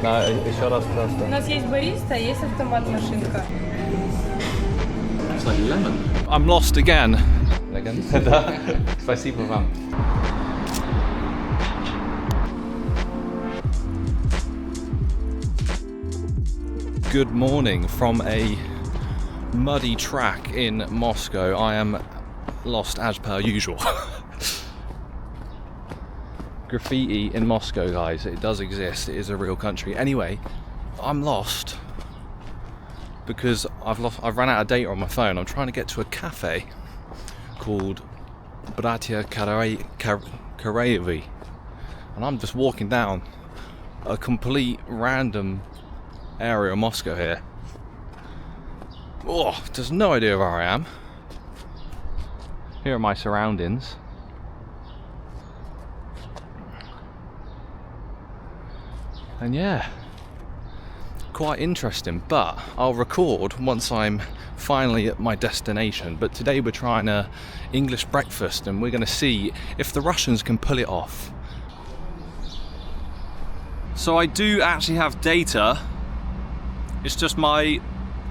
Еще раз просто. У нас есть бариста, есть автомат-машинка. It's like lemon. I'm lost again. Да. Спасибо вам. Good morning from a muddy track in Moscow. I am lost as per usual. Graffiti in Moscow, guys, it does exist. It is a real country. Anyway, I'm lost because I've run out of data on my phone. I'm trying to get to a cafe called Bratia Karevi, and I'm just walking down a complete random area of Moscow here. Oh, there's no idea where I am. Here are my surroundings. And yeah, quite interesting, but I'll record once I'm finally at my destination. But today we're trying a English breakfast and we're going to see if the Russians can pull it off. So I do actually have data, it's just my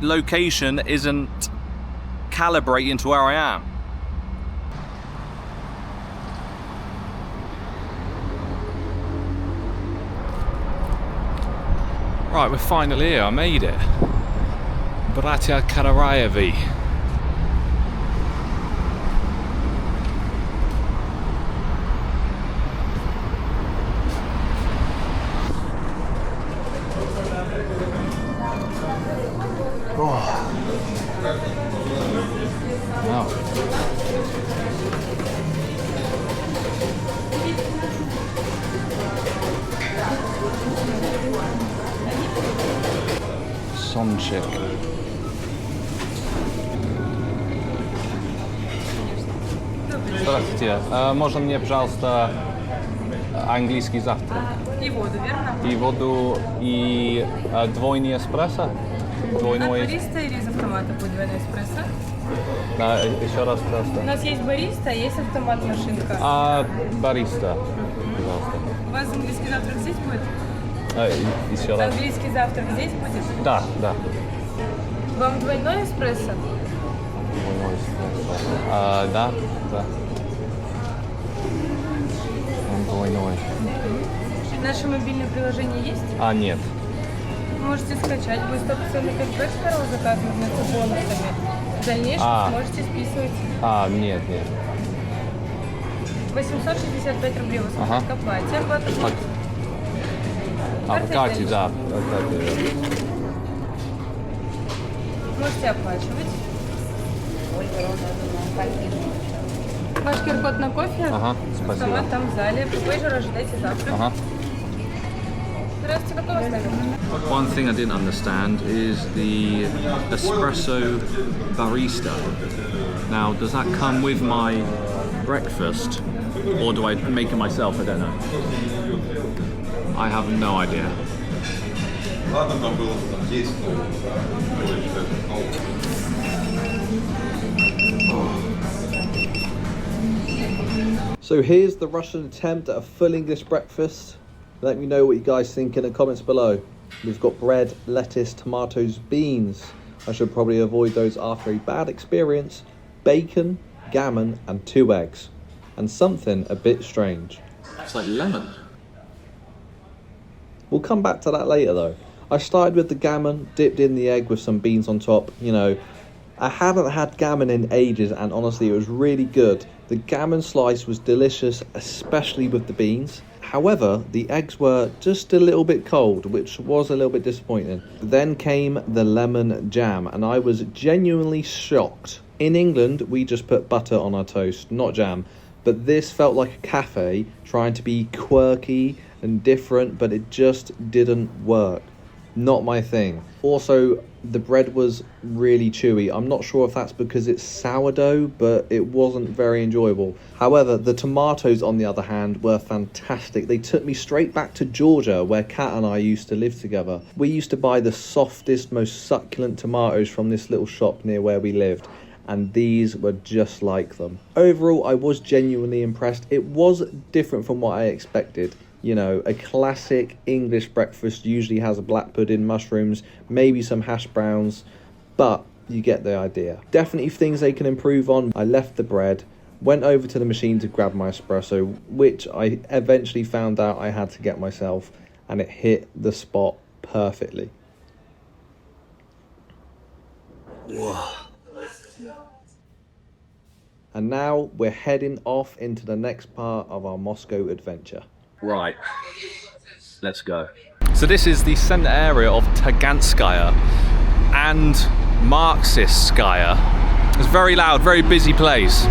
location isn't calibrating to where I am. Right, we're finally here, I made it. Bratia Karevi. Oh. Wow. Sonchik. Здравствуйте. Можно мне, пожалуйста, английский завтрак? И воду, верно? И воду, и двойный эспрессо? Двойной. От бариста или из автомата будет двойной эспрессо? Да, еще раз просто. У нас есть бариста, есть автомат-машинка. Бариста, пожалуйста. У вас английский завтрак здесь будет? Еще раз. Английский завтрак здесь будет? Да, да. Вам двойной эспрессо? Двойной эспрессо. Да, да. Двойной. Наше мобильное приложение есть? Нет. Можете скачать, будет 100% кэшбэк с первого заказа вместо бонусами. В дальнейшем сможете списывать. Нет. 865 рублей вас к оплате. В карте, да. Можете оплачивать. Ваш QR-код на кофе. Спасибо. Автомат там в зале. Попозже ожидайте завтра. Здравствуйте, какой у вас номер? One thing I didn't understand is the espresso barista. Now, does that come with my breakfast, or do I make it myself? I don't know. I have no idea. So here's the Russian attempt at a full English breakfast. Let me know what you guys think in the comments below. We've got bread, lettuce, tomatoes, beans. I should probably avoid those after a bad experience. Bacon, gammon and 2 eggs. And something a bit strange. It's like lemon. We'll come back to that later though. I started with the gammon, dipped in the egg with some beans on top. You know, I haven't had gammon in ages and honestly it was really good. The gammon slice was delicious, especially with the beans. However, the eggs were just a little bit cold, which was a little bit disappointing. Then came the lemon jam, and I was genuinely shocked. In England, we just put butter on our toast, not jam. But this felt like a cafe trying to be quirky and different, but it just didn't work. Not my thing. Also, the bread was really chewy. I'm not sure if that's because it's sourdough, but it wasn't very enjoyable. However, the tomatoes, on the other hand, were fantastic. They took me straight back to Georgia, where Kat and I used to live together. We used to buy the softest, most succulent tomatoes from this little shop near where we lived, and these were just like them. Overall, I was genuinely impressed. It was different from what I expected. You know, a classic English breakfast usually has a black pudding, mushrooms, maybe some hash browns, but you get the idea. Definitely things they can improve on. I left the bread, went over to the machine to grab my espresso, which I eventually found out I had to get myself, and it hit the spot perfectly. Whoa. And now we're heading off into the next part of our Moscow adventure. Right, let's go. So this is the centre area of Taganskaya and Marksistskaya. It's a very loud, very busy place.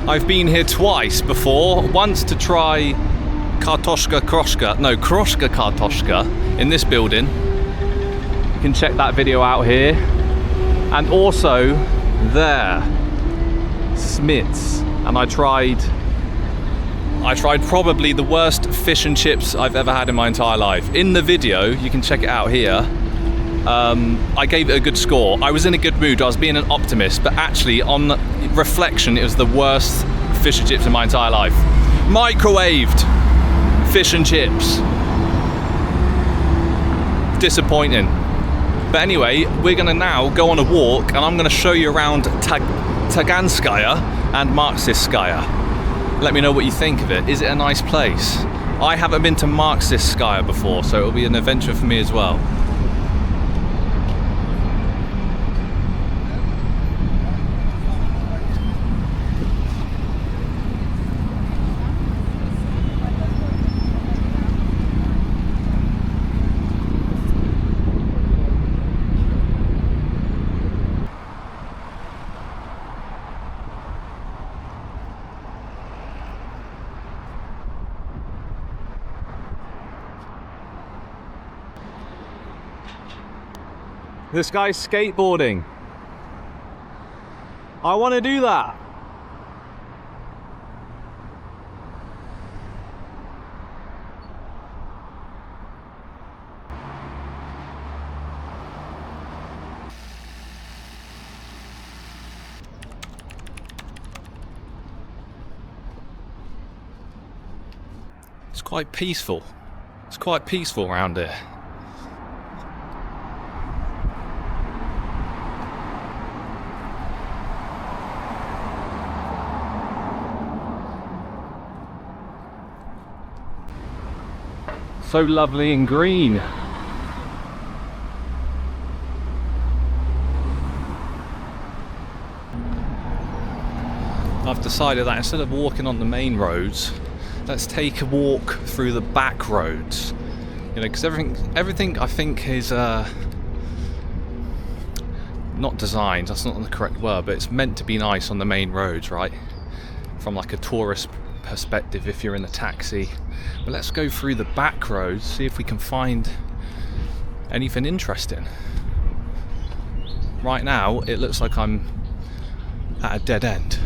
I've been here twice before, once to try kroshka kartoshka in this building. You can check that video out here. And also there, Smith's. And I tried probably the worst fish and chips I've ever had in my entire life. In the video, you can check it out here, I gave it a good score. I was in a good mood, I was being an optimist, but actually on reflection it was the worst fish and chips in my entire life. Microwaved fish and chips. Disappointing. But anyway, we're gonna now go on a walk and I'm gonna show you around Taganskaya and Marksistskaya. Let me know what you think of it. Is it a nice place? I haven't been to Marksistskaya before, so it'll be an adventure for me as well. This guy's skateboarding. I want to do that. It's quite peaceful. It's quite peaceful around here. So lovely and green. I've decided that instead of walking on the main roads, let's take a walk through the back roads. You know, because everything I think is not designed, that's not the correct word, but it's meant to be nice on the main roads, right? From like a tourist perspective if you're in a taxi. But let's go through the back roads, see if we can find anything interesting. Right now it looks like I'm at a dead end.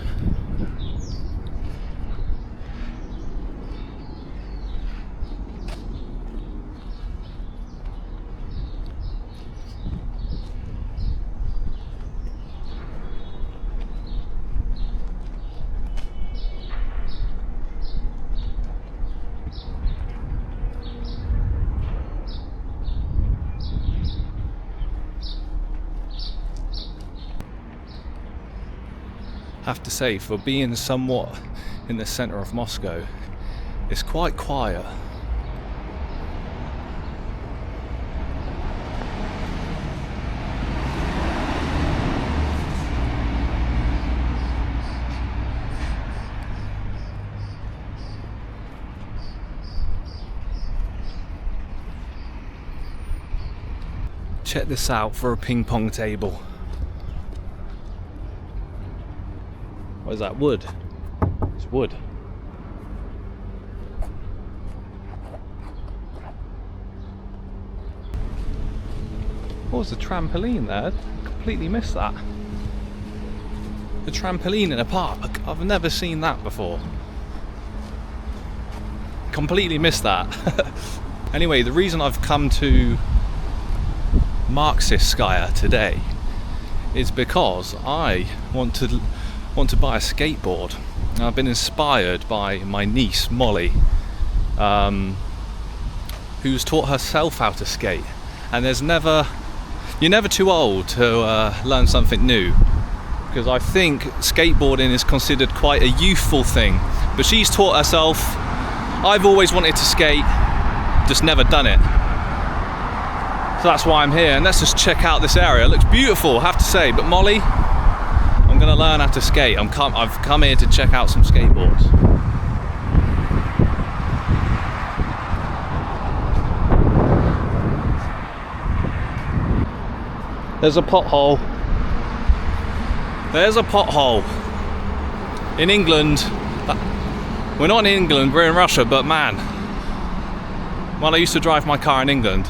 I have to say, for being somewhat in the centre of Moscow, it's quite quiet. Check this out for a ping pong table. What is that? Wood? It's wood. Oh, there's a trampoline there. I completely missed that. A trampoline in a park. I've never seen that before. Completely missed that. Anyway, the reason I've come to Marksistskaya today is because I want to buy a skateboard. I've been inspired by my niece Molly, who's taught herself how to skate. And you're never too old to learn something new, because I think skateboarding is considered quite a youthful thing. But she's taught herself. I've always wanted to skate, just never done it. So that's why I'm here, and let's just check out this area. It looks beautiful, I have to say. But Molly, I'm gonna learn how to skate. I've come here to check out some skateboards. There's a pothole. There's a pothole. In England, we're not in England, we're in Russia, but man, when I used to drive my car in England,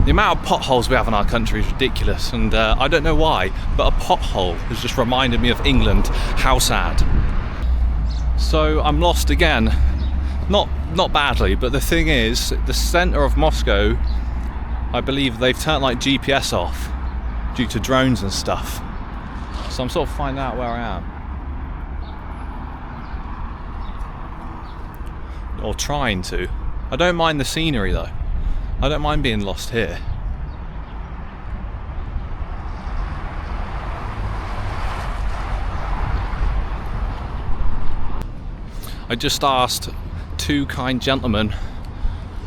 the amount of potholes we have in our country is ridiculous, and I don't know why, but a pothole has just reminded me of England. How sad. So I'm lost again. Not badly, but the thing is, the centre of Moscow, I believe they've turned like GPS off due to drones and stuff. So I'm sort of finding out where I am. Or trying to. I don't mind the scenery though. I don't mind being lost here. I just asked two kind gentlemen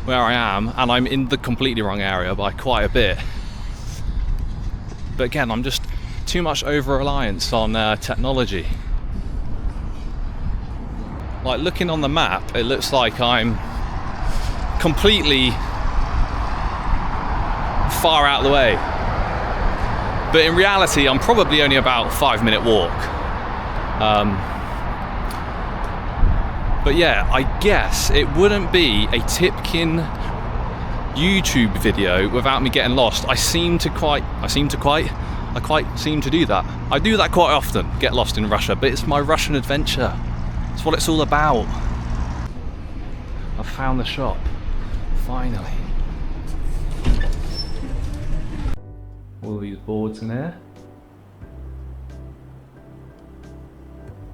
where I am, and I'm in the completely wrong area by quite a bit. But again, I'm just too much over-reliance on technology. Like, looking on the map, it looks like I'm completely far out of the way, but in reality I'm probably only about a 5-minute walk. But yeah, I guess it wouldn't be a Tipkin YouTube video without me getting lost. I quite seem to do that. I do that quite often, get lost in Russia, but it's my Russian adventure. It's what it's all about. I found the shop, finally. All these boards in here.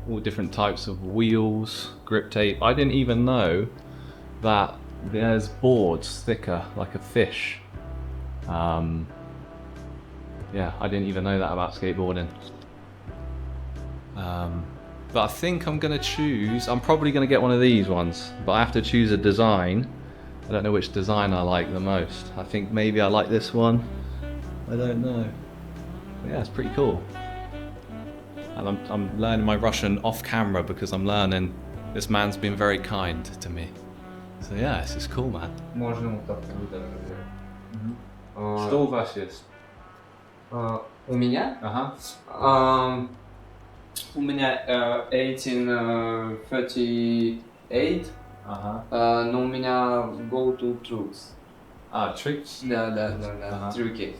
All different types of wheels, grip tape. I didn't even know that there's boards thicker like a fish. Yeah, I didn't even know that about skateboarding. But I think I'm probably gonna get one of these ones, but I have to choose a design. I don't know which design I like the most. I think maybe I like this one. I don't know. But yeah, it's pretty cool. And I'm learning my Russian off camera because I'm learning. This man's been very kind to me. So yeah, this is cool, man. Можно вот так выдать. Что у вас есть? У меня? Ага. У меня 1838, но у меня go to tricks. Tricks? Да, Ага. трюки.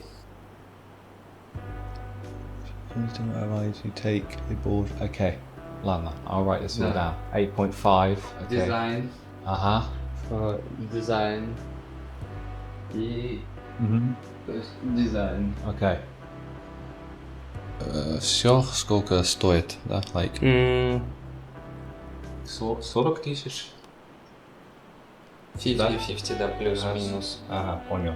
You take a board. Okay, ладно, I'll write this all down. 8.5. Okay. Дизайн. Дизайн. И то есть дизайн. Okay. Все сколько стоит, да? Like 40 тысяч? 50-50, да, плюс-минус. Ага, понял.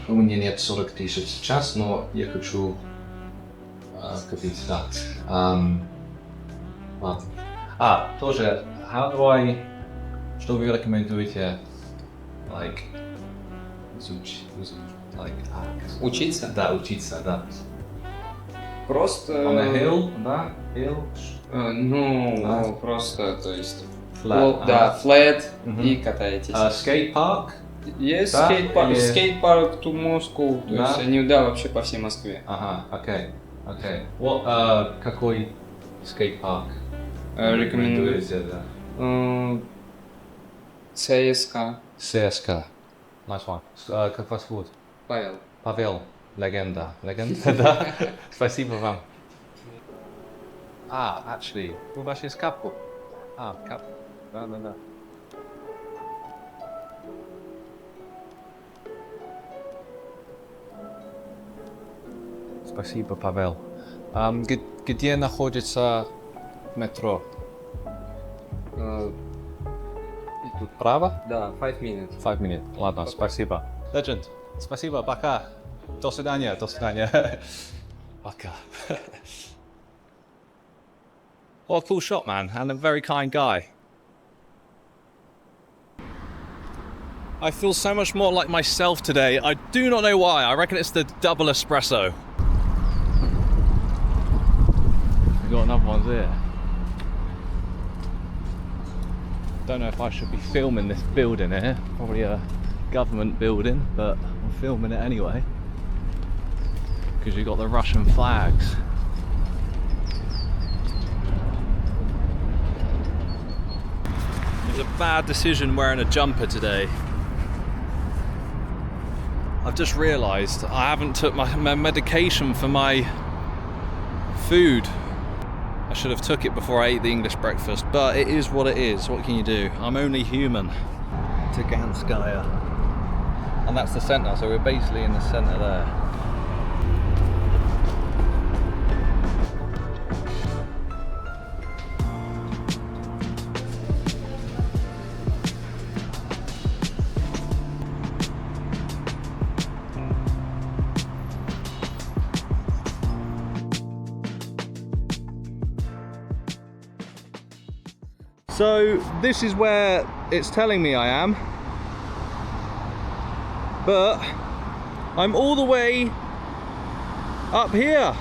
У меня нет 40 тысяч сейчас, но я хочу купить, да. Ладно. Тоже, что вы рекомендуете, like, Учиться? Да, учиться, да. Просто... On a hill, да? Hill? Просто, то есть... Flat. Да, flat и катаетесь. Skate park? Есть Да, скейт-парк, или- скейт-парк to Moscow, то Да. есть они, да, вообще по всей Москве. Ага, окей. Какой скейт-парк? Рекомендуете? да. ЦСКА. CSK. Nice one. Как вас зовут? Павел. Pavel. Легенда. Легенда, да. Спасибо вам. Actually, у вас есть капку? Кап. Да. Спасибо, Pavel. Где находится метро? Тут право? Да, 5 minutes. 5 minutes. Ладно, спасибо. Legend. Спасибо, пока. До свидания, до свидания. Пока. What a cool shot, man, and a very kind guy. I feel so much more like myself today. I do not know why. I reckon it's the double espresso. We've got another one here. Don't know if I should be filming this building here. Probably a government building, but I'm filming it anyway. Because you've got the Russian flags. It was a bad decision wearing a jumper today. I've just realised I haven't took my medication for my food. I should have took it before I ate the English breakfast, but it is what it is. What can you do? I'm only human. Taganskaya. And that's the centre, so we're basically in the centre there. So this is where it's telling me I am, but I'm all the way up here.